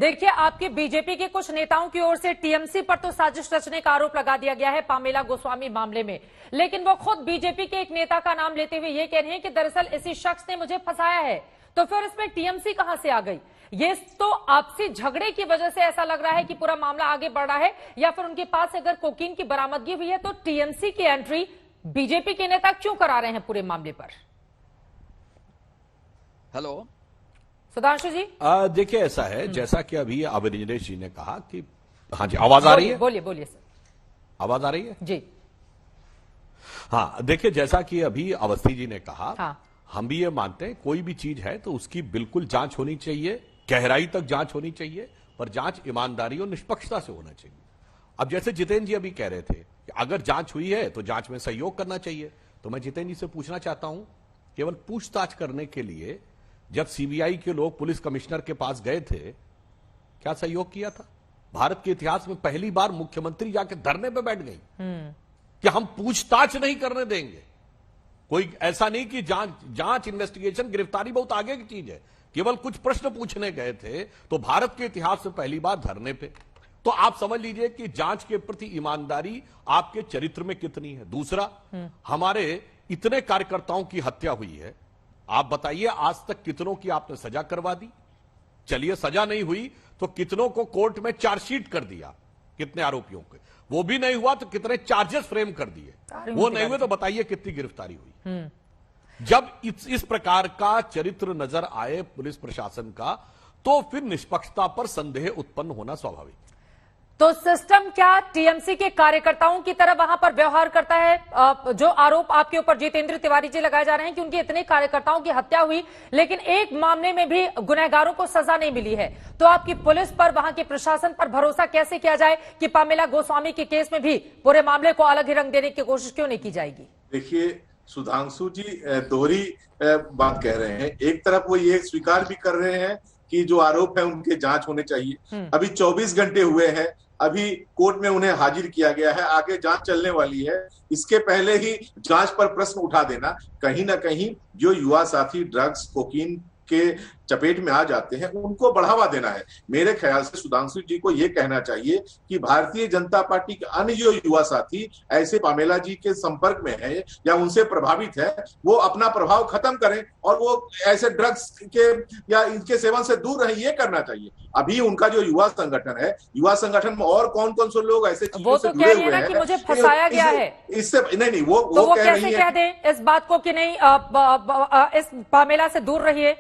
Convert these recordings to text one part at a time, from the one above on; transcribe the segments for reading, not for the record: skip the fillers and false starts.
देखिए, आपके बीजेपी के कुछ नेताओं की ओर से टीएमसी पर तो साजिश रचने का आरोप लगा दिया गया है पामेला गोस्वामी मामले में, लेकिन वो खुद बीजेपी के एक नेता का नाम लेते हुए ये कह रहे हैं कि दरअसल इसी शख्स ने मुझे फंसाया है। तो फिर इसमें टीएमसी कहां से आ गई? ये तो आपसी झगड़े की वजह से ऐसा लग रहा है कि पूरा मामला आगे बढ़ रहा है, या फिर उनके पास अगर कोकीन की बरामदगी हुई है तो टीएमसी की एंट्री बीजेपी के नेता क्यों करा रहे हैं पूरे मामले पर? हेलो सुधांशु जी, देखिए, ऐसा है जैसा कि अभी अविनाश जी ने कहा कि हाँ जी, आवाज आ रही है? बोलिए बोलिए सर। आवाज आ रही है जी? हाँ, देखिए, जैसा कि अभी अवस्थी जी ने कहा, हाँ। हम भी ये मानते हैं कोई भी चीज है तो उसकी बिल्कुल जांच होनी चाहिए, गहराई तक जांच होनी चाहिए, पर जांच ईमानदारी और निष्पक्षता से होना चाहिए। अब जैसे जितेंद्र जी अभी कह रहे थे कि अगर जांच हुई है तो जांच में सहयोग करना चाहिए, तो मैं जितेंद्र जी से पूछना चाहता हूं, केवल पूछताछ करने के लिए जब सीबीआई के लोग पुलिस कमिश्नर के पास गए थे, क्या सहयोग किया था? भारत के इतिहास में पहली बार मुख्यमंत्री जाके धरने पे बैठ गई कि हम पूछताछ नहीं करने देंगे। कोई ऐसा नहीं कि जांच इन्वेस्टिगेशन गिरफ्तारी बहुत आगे की चीज है, केवल कुछ प्रश्न पूछने गए थे तो भारत के इतिहास में पहली बार धरने पे। तो आप समझ लीजिए कि जांच के प्रति ईमानदारी आपके चरित्र में कितनी है। दूसरा, हमारे इतने कार्यकर्ताओं की हत्या हुई है, आप बताइए आज तक कितनों की आपने सजा करवा दी? चलिए सजा नहीं हुई तो कितनों को कोर्ट में चार्जशीट कर दिया, कितने आरोपियों के, वो भी नहीं हुआ तो कितने चार्जेस फ्रेम कर दिए, वो नहीं हुए तो बताइए कितनी गिरफ्तारी हुई। जब इस प्रकार का चरित्र नजर आए पुलिस प्रशासन का, तो फिर निष्पक्षता पर संदेह उत्पन्न होना स्वाभाविक। तो सिस्टम क्या टीएमसी के कार्यकर्ताओं की तरह वहां पर व्यवहार करता है? जो आरोप आपके ऊपर जितेंद्र तिवारी जी लगाए जा रहे हैं कि उनके इतने कार्यकर्ताओं की हत्या हुई, लेकिन एक मामले में भी गुनहगारों को सजा नहीं मिली है, तो आपकी पुलिस पर, वहां के प्रशासन पर भरोसा कैसे किया जाए कि पामेला गोस्वामी के केस में भी पूरे मामले को अलग ही रंग देने की कोशिश क्यों नहीं की जाएगी? देखिए, सुधांशु जी दोहरी बात कह रहे हैं। एक तरफ वो ये स्वीकार भी कर रहे हैं कि जो आरोप है उनके जांच होने चाहिए। अभी 24 घंटे हुए हैं, अभी कोर्ट में उन्हें हाजिर किया गया है, आगे जांच चलने वाली है। इसके पहले ही जांच पर प्रश्न उठा देना, कहीं ना कहीं जो युवा साथी ड्रग्स कोकीन के चपेट में आ जाते हैं उनको बढ़ावा देना है। मेरे ख्याल से सुधांशु जी को यह कहना चाहिए कि भारतीय जनता पार्टी के अन्य जो युवा साथी ऐसे पामेला जी के संपर्क में है या उनसे प्रभावित है, वो अपना प्रभाव खत्म करें और वो ऐसे ड्रग्स के या इनके सेवन से दूर रहे, ये करना चाहिए। अभी उनका जो युवा संगठन है, युवा संगठन में और कौन कौन से लोग ऐसे चीजों से जुड़े हुए हैं कि मुझे फंसाया गया है, इससे नहीं वो कह रही है, कह दें इस बात को कि नहीं इस पामेला से दूर रहिए।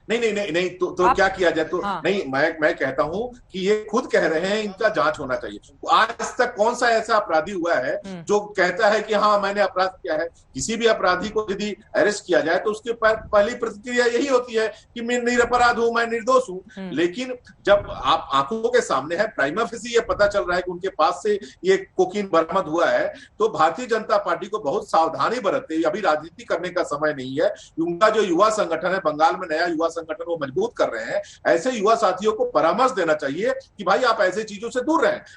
नहीं तो क्या किया जाए? तो हाँ। नहीं, मैं कहता हूं कि ये खुद कह रहे हैं इनका जांच होना चाहिए। आज तक कौन सा ऐसा अपराधी हुआ है जो कहता है कि हाँ मैंने अपराध किया है? किसी भी अपराधी को यदि अरेस्ट किया जाए तो उसकी पहली प्रतिक्रिया यही होती है कि मैं निरपराध हूं, मैं निर्दोष हूं। लेकिन जब आप आंखों के सामने है, प्राइमा फेसी ये पता चल रहा है कि उनके पास से ये कोकीन बरामद हुआ है, तो भारतीय जनता पार्टी को बहुत सावधानी बरतते हुए, अभी राजनीति करने का समय नहीं है। उनका जो युवा संगठन है, बंगाल में नया युवा संगठन वो मजबूत कर रहे हैं, ऐसे युवा साथियों को परामर्श देना चाहिए कि भाई आप ऐसे चीजों से दूर रहें।